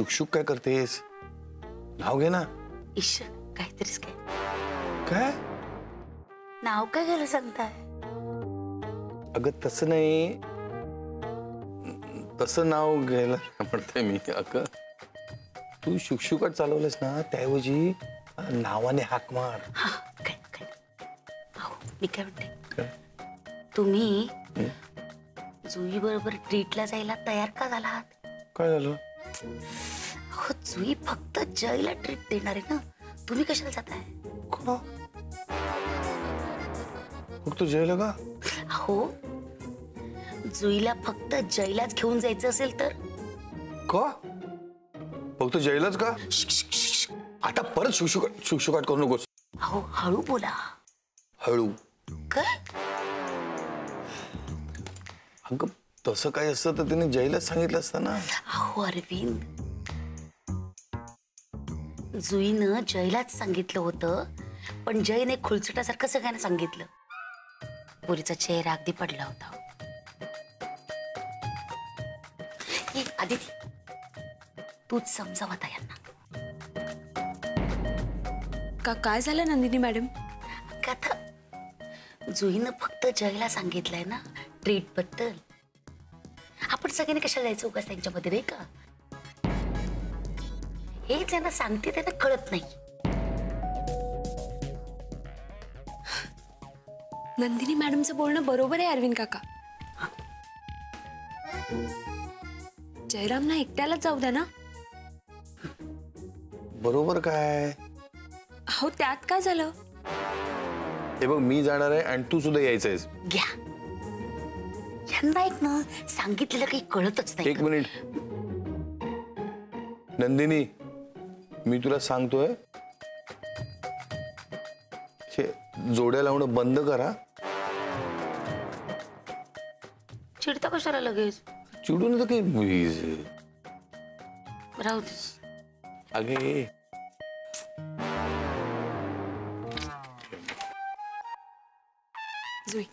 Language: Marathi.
शुक काय करतेस? नाव घे ना. इश काहीतरीच काय. काय? नाव काय घ्यायला सांगताय? अगं तसं नाही, तसं नाव घ्यायला म्हणते मी. अगं तू शुकशुकाट चालवलंस ना, त्याऐवजी नावाने हाक मार. हा काय काय. अहो मी काय म्हणते, तुम्ही जुई बरोबर ट्रीटला जायला तयार का झालात? काय झालं? हो जुई फक्त जयला ट्रीट देणार आहे ना, तुम्ही कशाला जाताय? का? फक्त जयला का? हो जुईला फक्त जयलाच घेऊन जायचं असेल तर. का? फक्त जयलाच का? आता परत शुकशुकाट करू नकोस. अहो हळू बोला. हळू? काय? अगं तसं काही असतं तर तिने जयलाच सांगितलं असतं ना. अहो अरविंद, जुईनं जयलाच सांगितलं होतं, पण जयने खुळचटासारखं सगळ्यांना सांगितलं. पुरीचा चेहरा अगदी पडला होता. आदिती तूच समजाव आता यांना. काय झालं नंदिनी मॅडम? कथा जुईनं फक्त जयला सांगितलंय ना ट्रीट बद्दल. आपण सगळ्यांनी कशाला जायचं उगाच त्यांच्यामध्ये, नाही का? हे ज्यांना सांगते त्यांना कळत नाही. नंदिनी मॅडमचं बोलणं बरोबर आहे अरविंद काका. जयरामना एकट्यालाच जाऊ द्या ना. बरोबर काय? अहो त्यात काय झालं? हे बघ मी जाणार आहे आणि तू सुद्धा यायचंयस. घ्या यांना एक ना सांगितलेलं काही कळतच नाही. एक मिनिट नंदिनी, मी तुला सांगतोय जोड्या लावणं बंद करा. चिडता कशाला लगेच? चिडू नका काही. राहू दे. अगे जुई